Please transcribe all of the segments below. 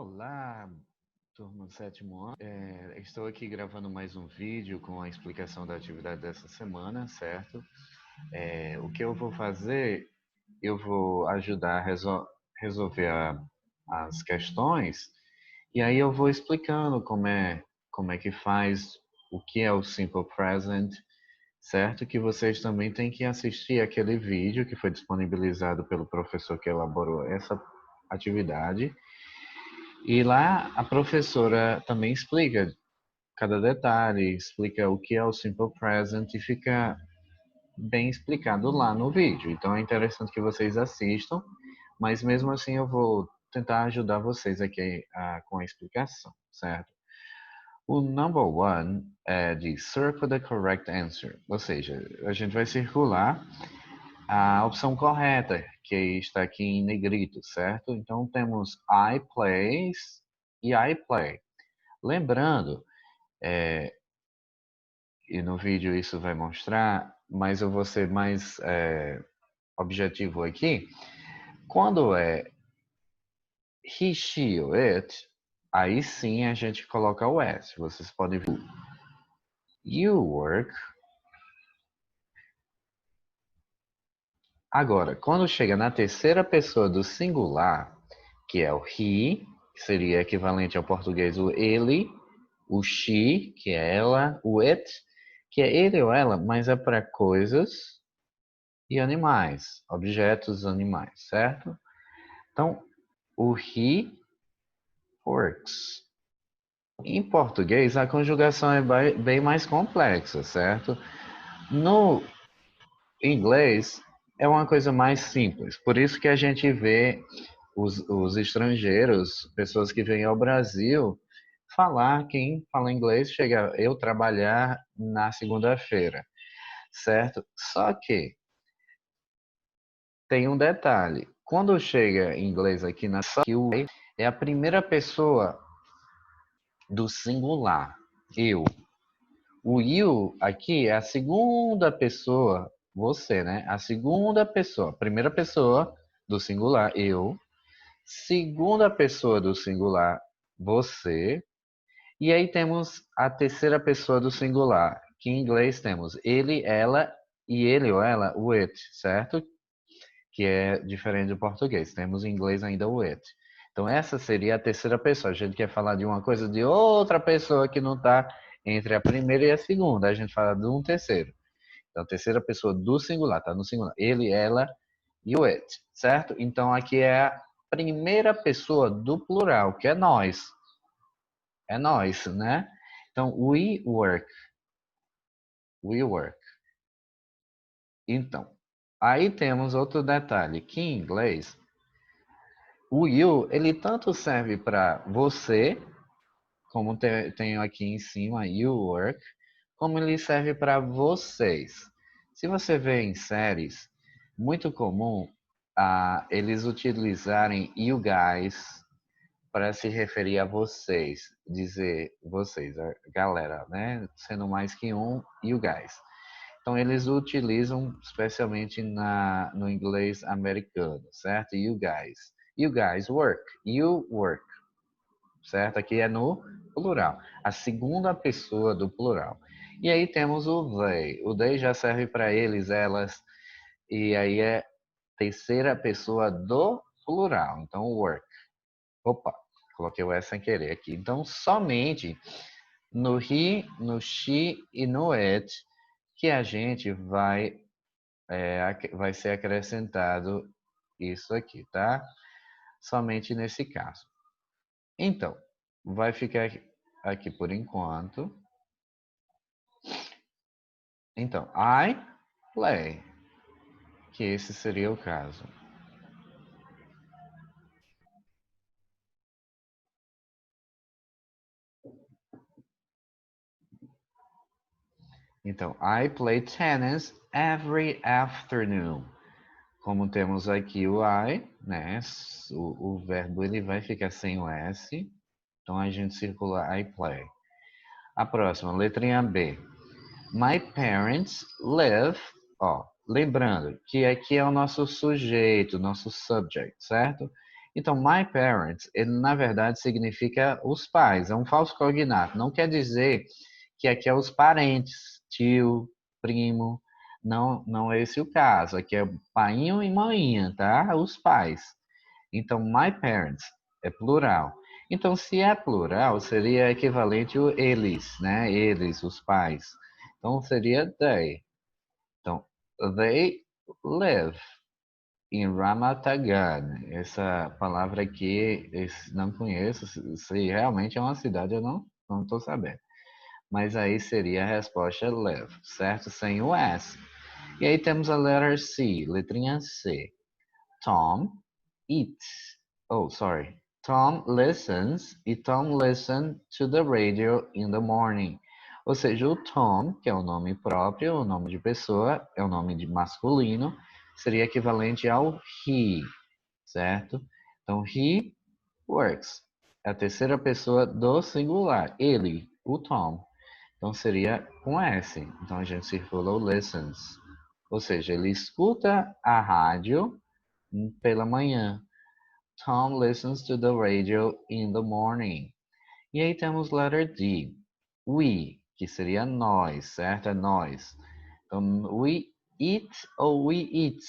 Olá, turma do sétimo ano. Estou aqui gravando mais um vídeo com a explicação da atividade dessa semana, certo? O que eu vou fazer, eu vou ajudar a resolver as questões e aí eu vou explicando como é que faz, o que é o Simple Present, certo? Que vocês também têm que assistir aquele vídeo que foi disponibilizado pelo professor que elaborou essa atividade. E lá a professora também explica cada detalhe, explica o que é o Simple Present e fica bem explicado lá no vídeo. Então é interessante que vocês assistam, mas mesmo assim eu vou tentar ajudar vocês aqui com a explicação, certo? O number one é de circle the correct answer, ou seja, a gente vai circular a opção correta, que está aqui em negrito, certo? Então temos I plays e I play. Lembrando, e no vídeo isso vai mostrar, mas eu vou ser mais objetivo aqui. Quando é he, she ou it, aí sim a gente coloca o S. Vocês podem ver. You work. Agora, quando chega na terceira pessoa do singular, que é o he, que seria equivalente ao português o ele, o she, que é ela, o it, que é ele ou ela, mas é para coisas e animais, objetos animais, certo? Então, o he works. Em português, a conjugação é bem mais complexa, certo? No inglês, é uma coisa mais simples. Por isso que a gente vê os estrangeiros, pessoas que vêm ao Brasil, falar, quem fala inglês, chega eu trabalhar na segunda-feira, certo? Só que tem um detalhe. Quando chega em inglês aqui na só que o é a primeira pessoa do singular, eu. O you aqui é a segunda pessoa, você, né? A segunda pessoa, primeira pessoa do singular, eu. Segunda pessoa do singular, você. E aí temos a terceira pessoa do singular, que em inglês temos ele, ela e ele ou ela, o it, certo? Que é diferente do português. Temos em inglês ainda o it. Então essa seria a terceira pessoa. A gente quer falar de uma coisa de outra pessoa que não está entre a primeira e a segunda. A gente fala de um terceiro. Então a terceira pessoa do singular, está no singular. Ele, ela e o it, certo? Então aqui é a primeira pessoa do plural, que é nós. É nós, né? Então, we work. We work. Então, aí temos outro detalhe, que em inglês, o you, ele tanto serve para você, como tenho aqui em cima, you work, como ele serve para vocês. Se você vê em séries, muito comum eles utilizarem you guys para se referir a vocês, dizer vocês, a galera, né? Sendo mais que um, you guys. Então eles utilizam especialmente no inglês americano, certo? You guys. You guys work. You work. Certo? Aqui é no plural. A segunda pessoa do plural. E aí temos o they. O they já serve para eles, elas. E aí é terceira pessoa do plural. Então work. Opa, coloquei o S sem querer aqui. Então somente no he, no she e no it que a gente vai ser acrescentado isso aqui, tá? Somente nesse caso. Então, vai ficar aqui por enquanto. Então, I play, que esse seria o caso. Então, I play tennis every afternoon. Como temos aqui o I, né? O verbo ele vai ficar sem o S. Então a gente circula I play. A próxima, letrinha B. My parents live. Ó, lembrando que aqui é o nosso sujeito, nosso subject, certo? Então, my parents, ele na verdade significa os pais, é um falso cognato. Não quer dizer que aqui é os parentes, tio, primo. Não, não é esse o caso. Aqui é painho e maninha, tá? Os pais. Então, my parents é plural. Então, se é plural, seria equivalente ao eles, né? Eles, os pais. Então, seria they. Então, they live em Ramatagan. Essa palavra aqui, não conheço. Se realmente é uma cidade, eu não estou sabendo. Mas aí seria a resposta live, certo? Sem o S. E aí temos a letra C, letrinha C. Tom eats. Oh, sorry. Tom listens e Tom listen to the radio in the morning. Ou seja, o Tom, que é o nome próprio, o nome de pessoa, é o nome de masculino, seria equivalente ao he, certo? Então, he works. É a terceira pessoa do singular. Ele, o Tom. Então, seria com S. Então, a gente circula o listens. Ou seja, ele escuta a rádio pela manhã. Tom listens to the radio in the morning. E aí temos letter D. We, que seria nós, certo? É nós. Então, we eat ou we eat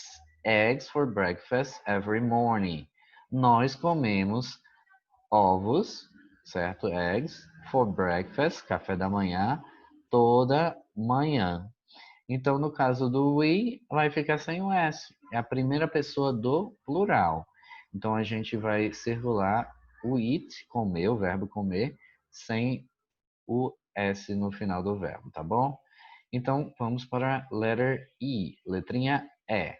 eggs for breakfast every morning. Nós comemos ovos, certo? Eggs for breakfast, café da manhã, toda manhã. Então, no caso do we, vai ficar sem o S. É a primeira pessoa do plural. Então, a gente vai circular o eat, comer, o verbo comer, sem o S no final do verbo, tá bom? Então, vamos para a letter E, letrinha E.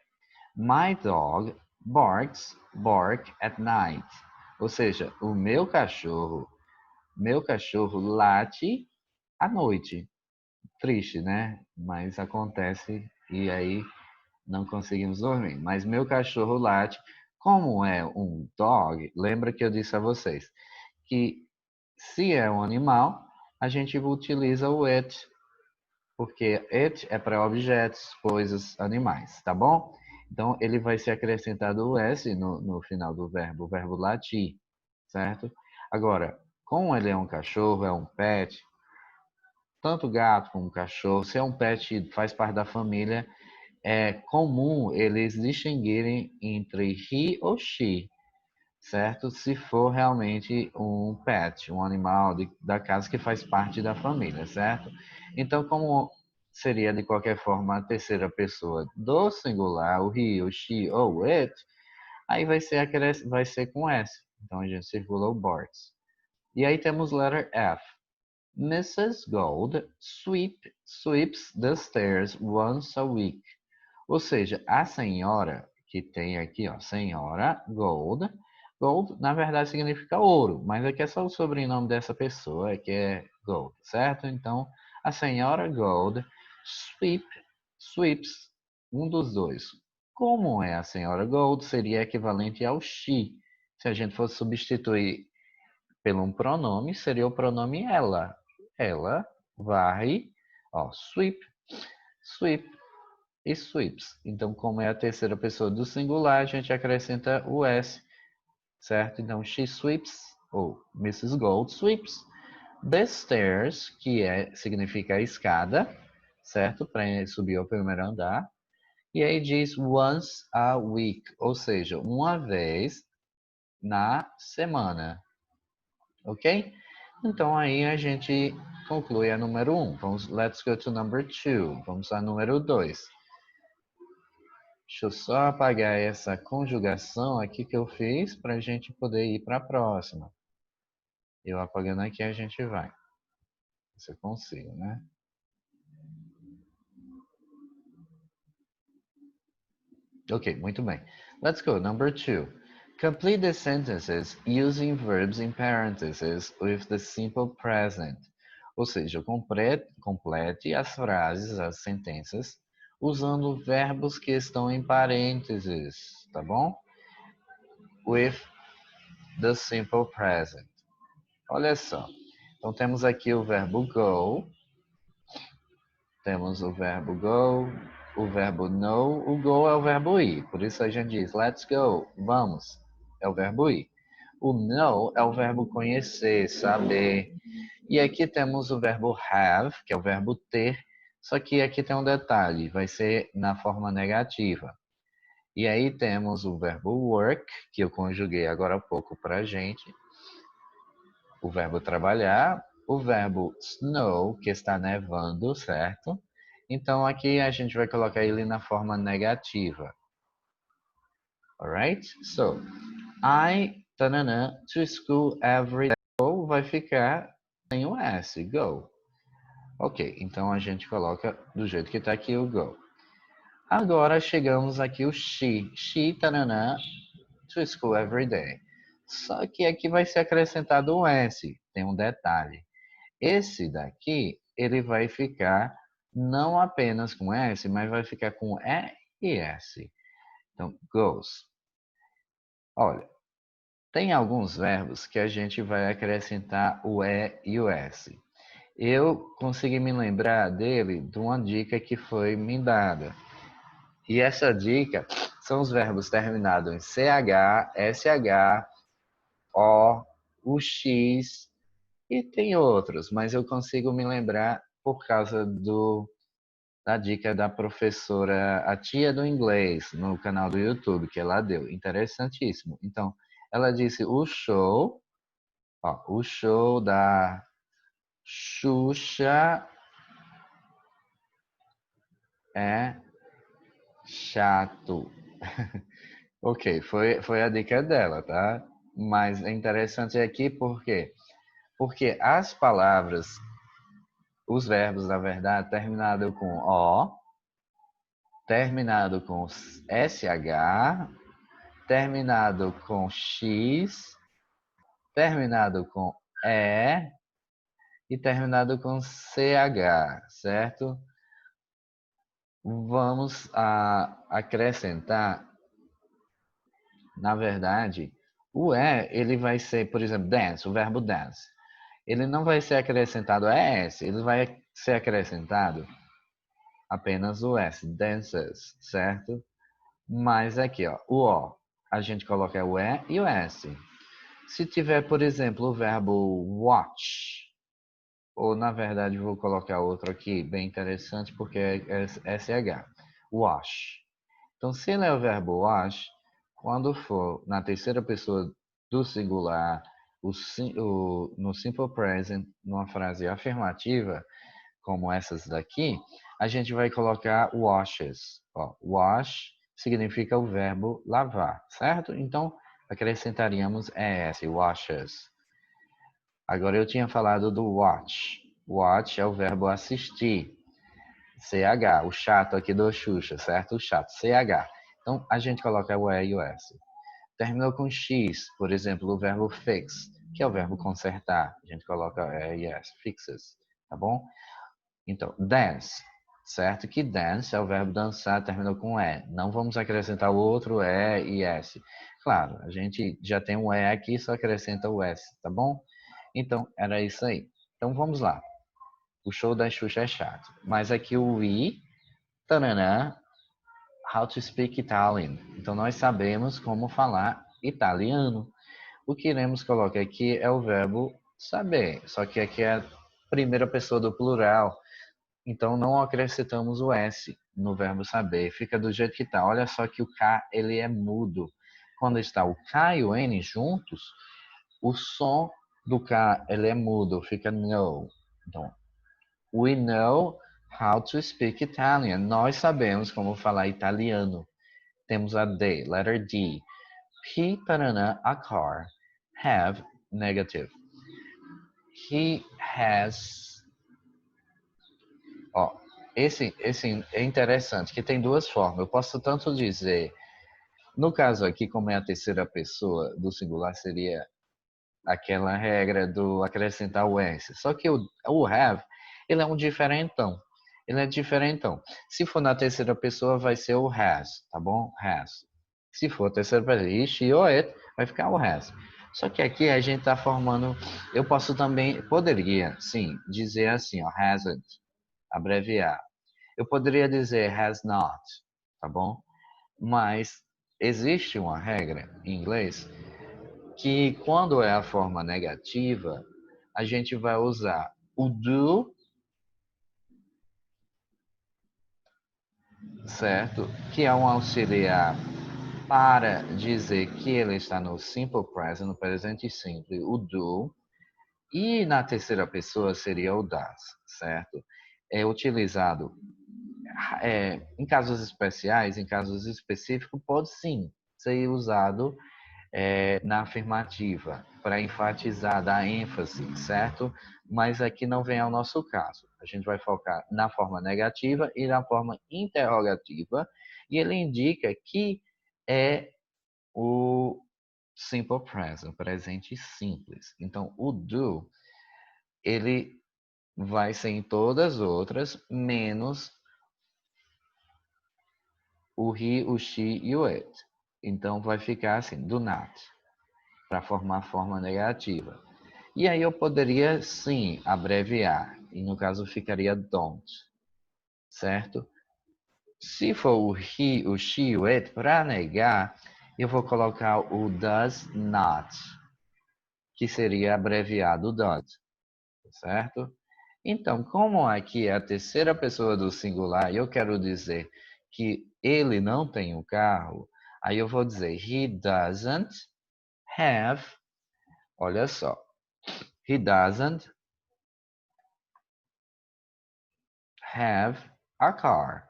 My dog bark at night. Ou seja, o meu cachorro late à noite. Triste, né? Mas acontece e aí não conseguimos dormir. Mas meu cachorro late, como é um dog, lembra que eu disse a vocês que se é um animal, a gente utiliza o it, porque it é para objetos, coisas, animais, tá bom? Então ele vai ser acrescentado o s no final do verbo, o verbo latir, certo? Agora, como ele é um cachorro, é um pet, tanto gato como cachorro, se é um pet, faz parte da família, é comum eles distinguirem entre he ou she, certo? Se for realmente um pet, um animal da casa que faz parte da família, certo? Então, como seria de qualquer forma a terceira pessoa do singular, o he, o she ou it, aí vai ser com S. Então a gente circula o boards. E aí temos letter F. Mrs. Gold sweeps the stairs once a week. Ou seja, a senhora que tem aqui, ó, senhora Gold. Gold, na verdade, significa ouro, mas aqui é só o sobrenome dessa pessoa, que é Gold, certo? Então, a senhora Gold sweeps, um dos dois. Como é a senhora Gold, seria equivalente ao she. Se a gente fosse substituir pelo um pronome, seria o pronome ela. Ela varre, ó, sweep e sweeps. Então, como é a terceira pessoa do singular, a gente acrescenta o S, certo? Então, she sweeps, ou Mrs. Gold sweeps the stairs, que significa a escada, certo? Para subir ao primeiro andar. E aí diz once a week, ou seja, uma vez na semana, ok? Então aí a gente conclui a número 1. Let's go to number 2. Vamos a número 2. Deixa eu só apagar essa conjugação aqui que eu fiz para a gente poder ir para a próxima. Eu apagando aqui a gente vai. Se eu consigo, né? Ok, muito bem. Let's go. Number 2. Complete the sentences using verbs in parentheses with the simple present. Ou seja, complete as frases, as sentenças, usando verbos que estão em parênteses, tá bom? With the simple present. Olha só. Então temos aqui o verbo go, temos o verbo no, o go é o verbo ir, por isso a gente diz let's go, vamos. é o verbo ir. O know é o verbo conhecer, saber. E aqui temos o verbo have, que é o verbo ter, só que aqui tem um detalhe, vai ser na forma negativa. E aí temos o verbo work, que eu conjuguei agora há pouco para a gente, o verbo trabalhar, o verbo snow, que está nevando, certo? Então aqui a gente vai colocar ele na forma negativa. Alright? So, I tanana, to school every day. Go vai ficar sem o S, go. Ok, então a gente coloca do jeito que está aqui o go. Agora chegamos aqui o she. She tanana, to school every day. Só que aqui vai ser acrescentado o S. Tem um detalhe. Esse daqui, ele vai ficar não apenas com S, mas vai ficar com E e S. Então, goes. Olha, tem alguns verbos que a gente vai acrescentar o E e o S. Eu consegui me lembrar dele de uma dica que foi me dada. E essa dica são os verbos terminados em CH, SH, O, UX e tem outros, mas eu consigo me lembrar por causa da dica da professora, a tia do inglês, no canal do YouTube, que ela deu. Interessantíssimo. Então, ela disse o show da Xuxa é chato. Ok, foi a dica dela, tá? Mas é interessante aqui porque as palavras, os verbos, na verdade, terminado com O, terminado com SH, terminado com X, terminado com e terminado com CH, certo? Vamos acrescentar, na verdade, o ele vai ser, por exemplo, dance, o verbo dance. Ele não vai ser acrescentado ES, ele vai ser acrescentado apenas o S, dances, certo? Mas aqui, ó, o, a gente coloca o E e o S. Se tiver, por exemplo, o verbo watch, ou na verdade vou colocar outro aqui, bem interessante, porque é SH, wash. Então, se ele é o verbo wash, quando for na terceira pessoa do singular, no simple present, numa frase afirmativa, como essas daqui, a gente vai colocar washes. Ó, wash significa o verbo lavar, certo? Então, acrescentaríamos ES, washes. Agora eu tinha falado do watch. Watch é o verbo assistir. CH, o chato aqui do Xuxa, certo? O chato, CH. Então, a gente coloca o E e o S. Terminou com X, por exemplo, o verbo fix, que é o verbo consertar. A gente coloca E e S, fixes, tá bom? Então, dance, certo? Que dance é o verbo dançar, terminou com E. Não vamos acrescentar o outro E e S. Claro, a gente já tem um E aqui, só acrescenta o S, tá bom? Então, era isso aí. Então, vamos lá. O show da Xuxa é chato. Mas aqui o I, tananã, how to speak Italian. Então, nós sabemos como falar italiano. O que iremos colocar aqui é o verbo saber. Só que aqui é a primeira pessoa do plural. Então, não acrescentamos o S no verbo saber. Fica do jeito que está. Olha só que o K, ele é mudo. Quando está o K e o N juntos, o som do K, ele é mudo. Fica no. Então, we know how to speak Italian. Nós sabemos como falar italiano. Temos a D, letter D. He, tarana, a car. Have, negative. He has. Ó, esse é interessante, que tem duas formas. Eu posso tanto dizer, no caso aqui, como é a terceira pessoa do singular, seria aquela regra do acrescentar o S. Só que o have, ele é um diferentão. Ele é diferentão. Se for na terceira pessoa, vai ser o has, tá bom? Has. Se for terceira pessoa, she ou it, vai ficar o has. Só que aqui a gente está formando. Eu posso também, poderia, sim, dizer assim, ó, hasn't, abreviar. Eu poderia dizer has not, tá bom? Mas existe uma regra em inglês que quando é a forma negativa, a gente vai usar o do, certo? Que é um auxiliar para dizer que ele está no simple present, no presente simples, o do. E na terceira pessoa seria o das, certo? É utilizado em casos especiais, em casos específicos, pode sim ser usado na afirmativa, para enfatizar, dar ênfase, certo? Mas aqui não vem ao nosso caso. A gente vai focar na forma negativa e na forma interrogativa, e ele indica que é o simple present, presente simples. Então, o do, ele vai ser em todas as outras, menos o he, o she e o it. Então, vai ficar assim, do not, para formar a forma negativa. E aí eu poderia, sim, abreviar. E no caso ficaria don't, certo? Se for o he, o she, o it, para negar, eu vou colocar o does not, que seria abreviado does, certo? Então, como aqui é a terceira pessoa do singular, eu quero dizer que ele não tem um carro, aí eu vou dizer he doesn't have, olha só, he doesn't have a car.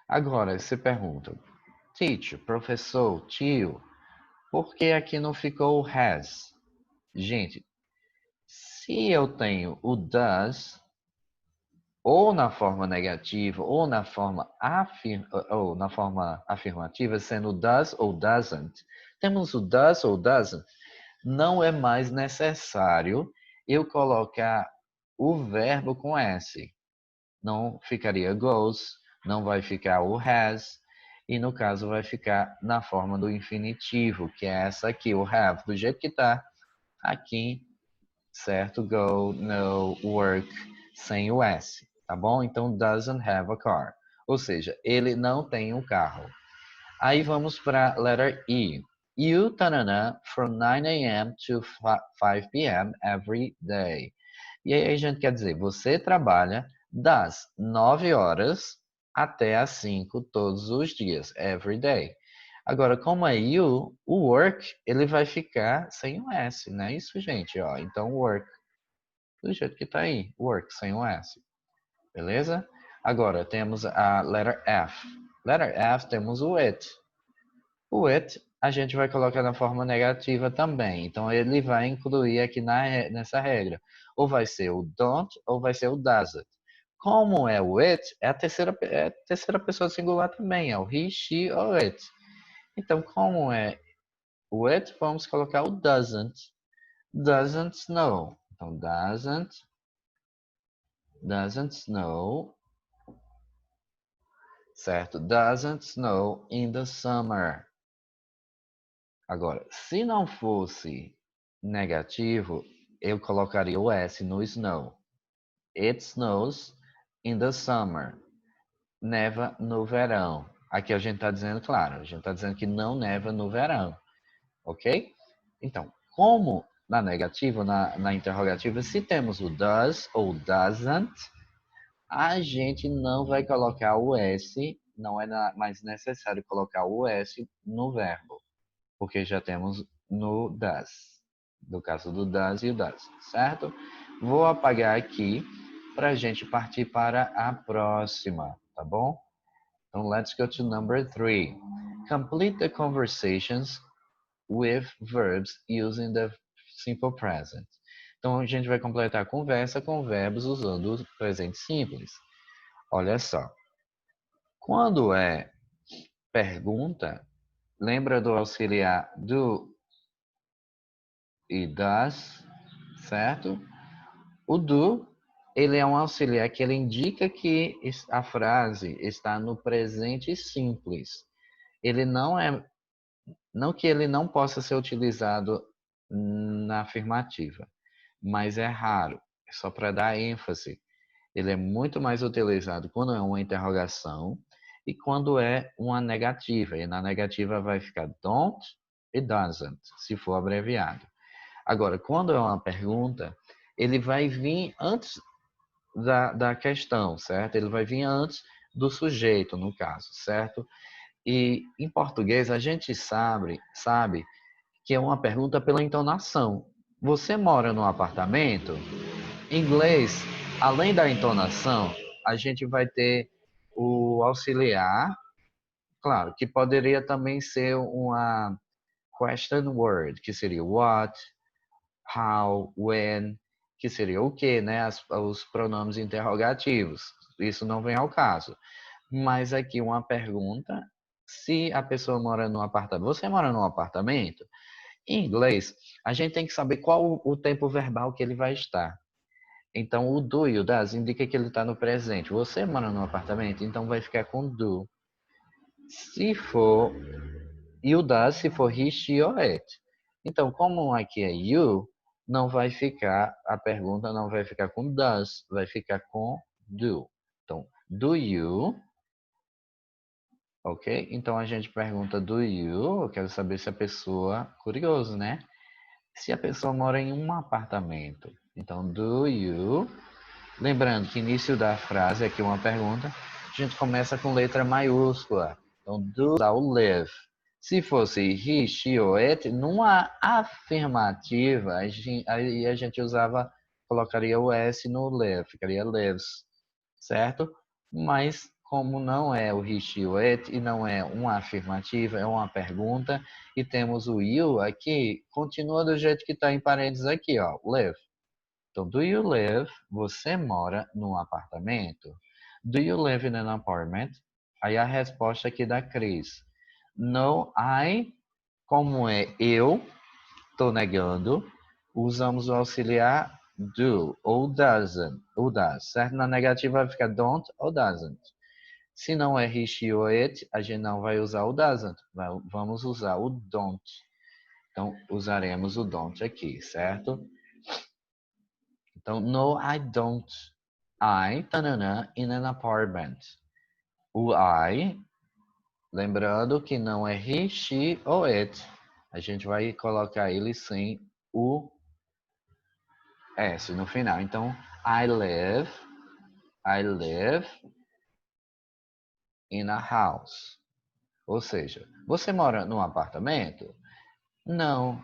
Agora, você pergunta, teacher, professor, tio, por que aqui não ficou o has? Gente, se eu tenho o does, ou na forma negativa, ou na forma afirmativa, sendo does ou doesn't, temos o does ou doesn't, não é mais necessário eu colocar o verbo com S. Não ficaria goes, não vai ficar o has, e no caso vai ficar na forma do infinitivo, que é essa aqui, o have, do jeito que está aqui, certo? Go, no, work, sem o S, tá bom? Então, doesn't have a car, ou seja, ele não tem um carro. Aí vamos para letter E. You, tanana, from 9 a.m. to 5 p.m. every day. E aí a gente quer dizer, você trabalha das 9 horas até as 5 todos os dias, every day. Agora, como é you, o work, ele vai ficar sem o S, né? Isso, gente, ó. Então, work, do jeito que tá aí, work, sem o S. Beleza? Agora, temos a letter F. Letter F, temos o it. O it, a gente vai colocar na forma negativa também. Então, ele vai incluir aqui nessa regra. Ou vai ser o don't, ou vai ser o doesn't. Como é o it, é a terceira pessoa singular também. É o he, she ou it. Então, como é o it, vamos colocar o doesn't. Doesn't snow. Então, doesn't snow, certo? Doesn't snow in the summer. Agora, se não fosse negativo, eu colocaria o S no snow. It snows in the summer. Neva no verão. Aqui a gente está dizendo, claro, a gente está dizendo que não neva no verão. Ok? Então, como na negativa, na interrogativa, se temos o does ou doesn't, a gente não vai colocar o S, não é mais necessário colocar o S no verbo, porque já temos no does, no caso do does e o does, certo? Vou apagar aqui para a gente partir para a próxima, tá bom? Então, let's go to number 3. Complete the conversations with verbs using the simple present. Então, a gente vai completar a conversa com verbos usando o presente simples. Olha só. Quando é pergunta, lembra do auxiliar do e das, certo? O do, ele é um auxiliar que ele indica que a frase está no presente simples. Ele não que ele não possa ser utilizado na afirmativa, mas é raro, é só para dar ênfase. Ele é muito mais utilizado quando é uma interrogação e quando é uma negativa. E na negativa vai ficar don't It doesn't, se for abreviado. Agora, quando é uma pergunta, ele vai vir antes da questão, certo? Ele vai vir antes do sujeito, no caso, certo? E em português a gente sabe que é uma pergunta pela entonação. Você mora num apartamento? Em inglês, além da entonação, a gente vai ter o auxiliar, claro, que poderia também ser uma question word, que seria what, how, when, que seria o que, né? Os pronomes interrogativos. Isso não vem ao caso. Mas aqui uma pergunta, se a pessoa mora num apartamento, você mora num apartamento? Em inglês, a gente tem que saber qual o tempo verbal que ele vai estar. Então, o do e o das indica que ele está no presente. Você mora num apartamento, então vai ficar com do. Se for, e o das se for he, she or it. Então, como aqui é you, não vai ficar, a pergunta não vai ficar com does, vai ficar com do. Então, do you, ok? Então a gente pergunta do you, eu quero saber se a pessoa, curioso, né? Se a pessoa mora em um apartamento. Então, do you, lembrando que início da frase, aqui uma pergunta, a gente começa com letra maiúscula. Então, do o live. Se fosse he, she ou it, numa afirmativa, aí a gente usava, colocaria o S no live, ficaria lives, certo? Mas como não é o he, she ou it e não é uma afirmativa, é uma pergunta, e temos o you aqui, continua do jeito que está em parênteses aqui, ó, live. Então, do you live? Você mora num apartamento? Do you live in an apartment? Aí a resposta aqui da Cris. No, I, como é eu, estou negando, usamos o auxiliar do ou doesn't, ou does, certo? Na negativa vai ficar don't ou doesn't. Se não é he, she ou it, a gente não vai usar o doesn't, vamos usar o don't. Então, usaremos o don't aqui, certo? Então, no, I don't. Tanana, in an apartment. O I, lembrando que não é he, she ou it. A gente vai colocar ele sem o S no final. Então, I live in a house. Ou seja, você mora num apartamento? Não,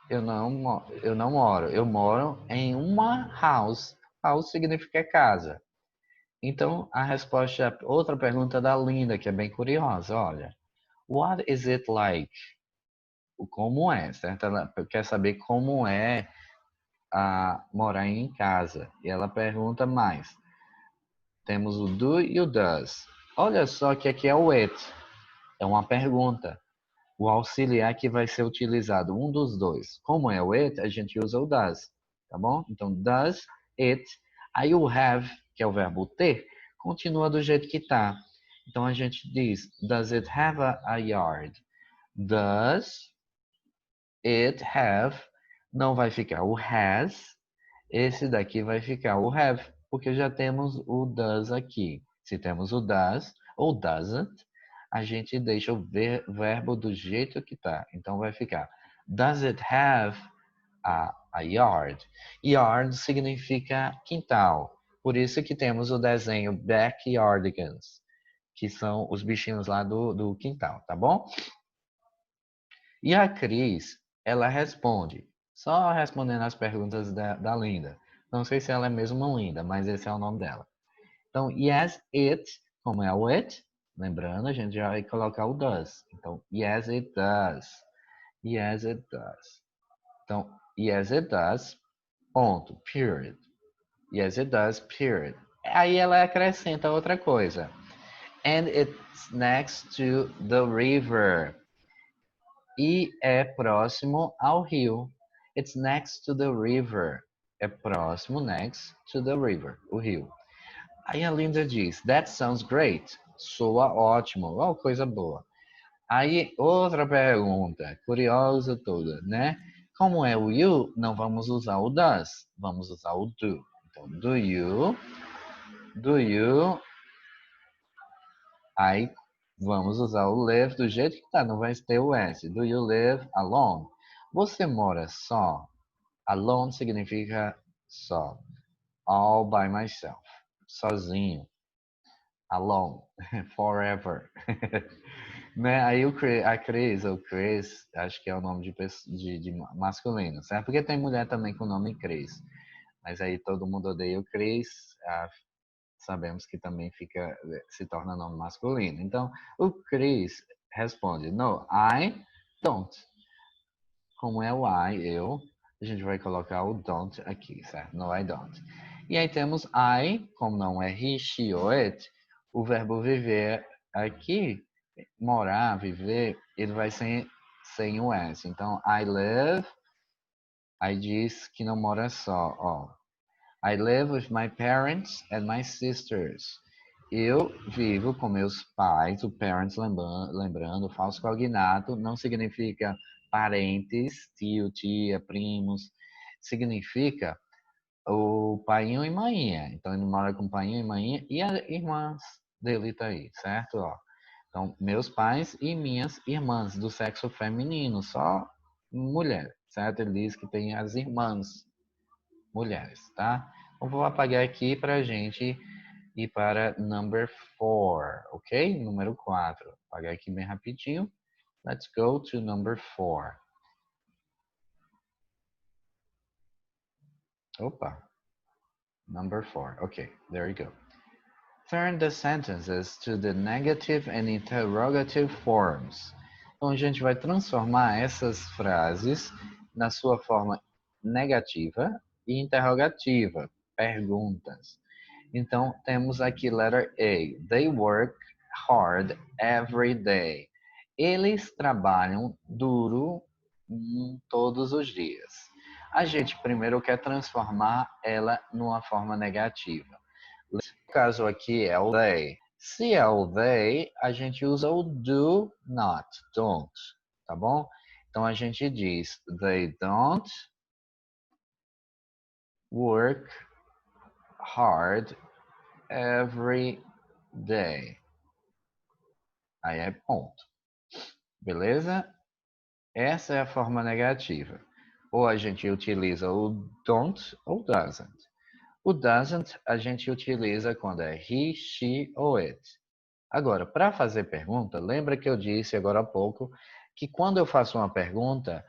eu não moro. Eu moro em uma house. House significa casa. Então, a resposta é outra pergunta da Linda, que é bem curiosa. Olha, what is it like? Como é, certo? Ela quer saber como é morar em casa. E ela pergunta mais. Temos o do e o does. Olha só que aqui é o it. É uma pergunta. O auxiliar que vai ser utilizado, um dos dois. Como é o it, a gente usa o does. Tá bom? Então, does it. Aí o have, que é o verbo ter, continua do jeito que está. Então a gente diz, does it have a yard? Does it have? Não vai ficar o has. Esse daqui vai ficar o have, porque já temos o does aqui. Se temos o does ou doesn't, a gente deixa o verbo do jeito que está. Então vai ficar, does it have a yard? Yard significa quintal. Por isso que temos o desenho backyardigans, que são os bichinhos lá do quintal, tá bom? E a Cris, ela responde, só respondendo as perguntas da Linda. Não sei se ela é mesmo uma Linda, mas esse é o nome dela. Então, yes, it, como é o it, lembrando, a gente já vai colocar o does. Então, yes, it does. Yes, it does. Então, yes, it does, ponto, period. Yes, it does, period. Aí ela acrescenta outra coisa. And it's next to the river. E é próximo ao rio. It's next to the river. É próximo, next to the river, o rio. Aí a Linda diz, that sounds great. Soa ótimo. Oh, coisa boa. Aí outra pergunta, curiosa toda, né? Como é o you, não vamos usar o does, vamos usar o do. Então, do you, I Vamos usar o live do jeito que tá, não vai ter o S. Do you live alone? Você mora só? Alone significa só. All by myself. Sozinho. Alone. Forever. Né? Aí a Cris, ou Chris, acho que é o nome de masculino, certo? Porque tem mulher também com o nome Cris. Mas aí todo mundo odeia o Chris, sabemos que também se torna nome masculino. Então, o Chris responde, no, I don't. Como é o I, eu, a gente vai colocar o don't aqui, certo? No, I don't. E aí temos I, como não é he, she ou it, o verbo viver aqui, morar, viver, ele vai sem o S. Então, I live, aí diz que não mora só, ó. I live with my parents and my sisters. Eu vivo com meus pais, o parents lembrando, falso cognato, não significa parentes, tio, tia, primos, significa o paiinho e mainha. Então ele mora com o paiinho e mainha e as irmãs dele tá aí, certo? Ó. Então, meus pais e minhas irmãs do sexo feminino, só mulher, certo? Ele diz que tem as irmãs mulheres, tá? Então, vou apagar aqui para a gente ir para number 4, ok? Número 4. Apagar aqui bem rapidinho. Let's go to number 4. Opa. Number 4. Okay, there you go. Turn the sentences to the negative and interrogative forms. Então, a gente vai transformar essas frases na sua forma negativa e interrogativa, perguntas. Então, temos aqui letter A. They work hard every day. Eles trabalham duro todos os dias. A gente primeiro quer transformar ela numa forma negativa. No caso aqui é o they. Se é o they, a gente usa o do not, don't, tá bom? Então a gente diz they don't work hard every day. Aí é ponto. Beleza? Essa é a forma negativa. Ou a gente utiliza o don't ou doesn't. O doesn't a gente utiliza quando é he, she ou it. Agora, para fazer pergunta, lembra que eu disse agora há pouco que quando eu faço uma pergunta,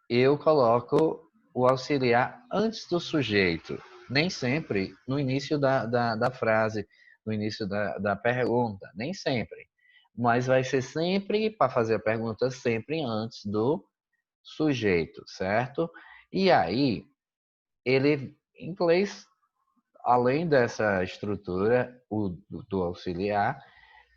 eu coloco o auxiliar antes do sujeito. Nem sempre no início da frase, no início da pergunta. Nem sempre. Mas vai ser sempre, para fazer a pergunta, sempre antes do sujeito, certo? E aí, ele, em inglês, além dessa estrutura do auxiliar,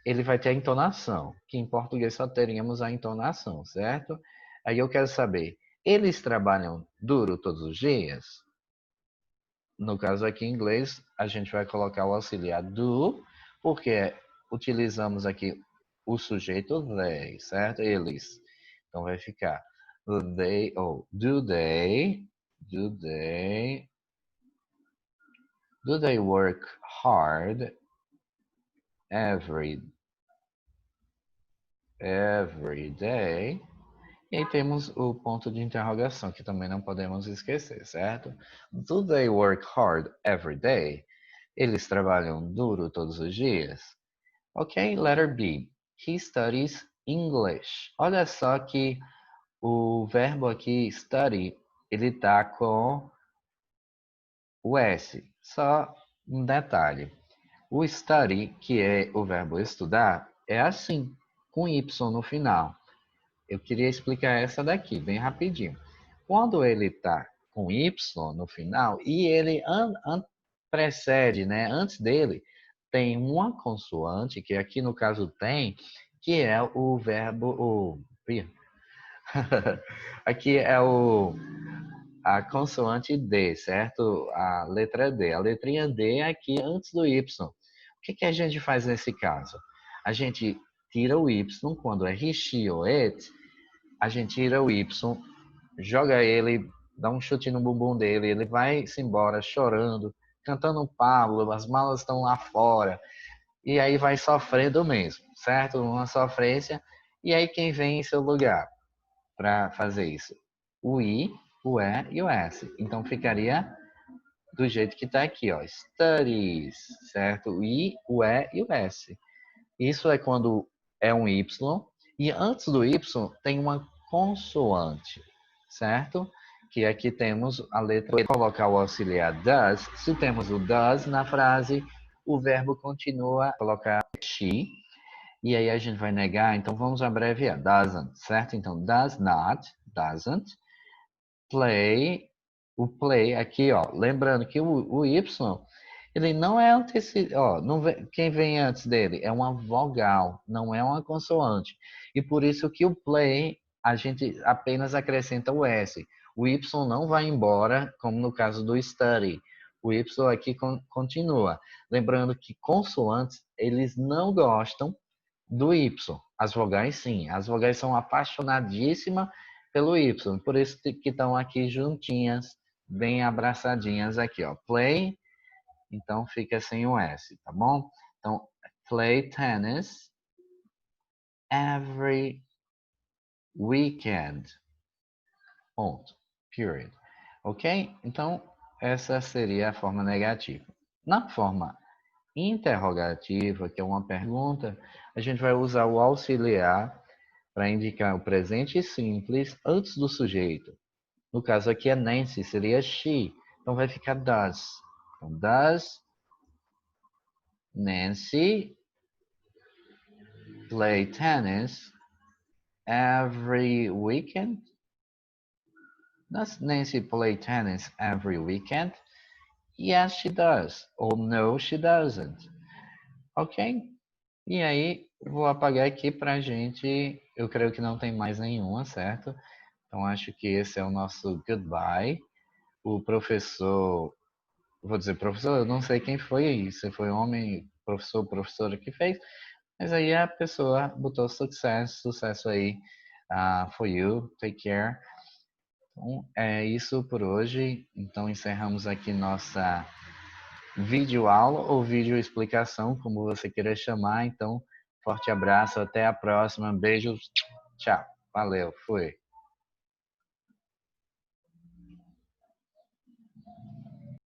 ele vai ter a entonação, que em português só teríamos a entonação, certo? Aí eu quero saber, eles trabalham duro todos os dias? No caso aqui em inglês, a gente vai colocar o auxiliar do, porque utilizamos aqui o sujeito they, certo? Eles. Então vai ficar they, ou do they work hard every day? E aí temos o ponto de interrogação, que também não podemos esquecer, certo? Do they work hard every day? Eles trabalham duro todos os dias? Ok, letter B. He studies English. Olha só que o verbo aqui, study, ele tá com o S. Só um detalhe. O study, que é o verbo estudar, é assim, com Y no final. Eu queria explicar essa daqui, bem rapidinho. Quando ele está com Y no final e ele precede, né, antes dele, tem uma consoante, que aqui no caso tem, que é o verbo, aqui é a consoante D, certo? A letra D. A letrinha D é aqui antes do Y. O que a gente faz nesse caso? A gente tira o Y quando é he, she ou it, a gente tira o Y, joga ele, dá um chute no bumbum dele, ele vai se embora chorando, cantando Pablo, as malas estão lá fora. e aí vai sofrendo mesmo, certo? Uma sofrência. E aí quem vem em seu lugar para fazer isso? O I, o E e o S. Então ficaria do jeito que está aqui, ó. Studies, certo? O I, o E e o S. Isso é quando é um Y. E antes do Y tem uma consoante, certo? Que aqui temos a letra E, colocar o auxiliar does. Se temos o does na frase, o verbo continua a colocar she. E aí a gente vai negar, então vamos abreviar. Doesn't, certo? Então, does not, doesn't, play, o play aqui, ó. Lembrando que o Y, ele não é antecedente, ó, não vem, quem vem antes dele é uma vogal, não é uma consoante. E por isso que o play, a gente apenas acrescenta o S. O Y não vai embora, como no caso do study. O Y aqui continua. Lembrando que consoantes, eles não gostam do Y. As vogais, sim. As vogais são apaixonadíssimas pelo Y. Por isso que estão aqui juntinhas, bem abraçadinhas aqui, ó. Play, então fica sem o S, tá bom? Então, play tennis every weekend. Ponto. Period. Ok? Então, essa seria a forma negativa. Na forma interrogativa, que é uma pergunta, a gente vai usar o auxiliar para indicar o presente simples antes do sujeito. No caso aqui é Nancy, seria she. Então vai ficar does. Então, does Nancy play tennis every weekend? Does Nancy play tennis every weekend? Yes, she does. Or no, she doesn't. Ok? E aí, vou apagar aqui pra gente. Eu creio que não tem mais nenhuma, certo? Então, acho que esse é o nosso goodbye. O professor, vou dizer professor, eu não sei quem foi, se foi homem, professor, professora que fez, mas aí a pessoa botou sucesso aí, for you, take care. Então, é isso por hoje. Então, encerramos aqui nossa vídeo aula ou vídeo explicação, como você queira chamar. Então, forte abraço, até a próxima, beijos, tchau, valeu, fui.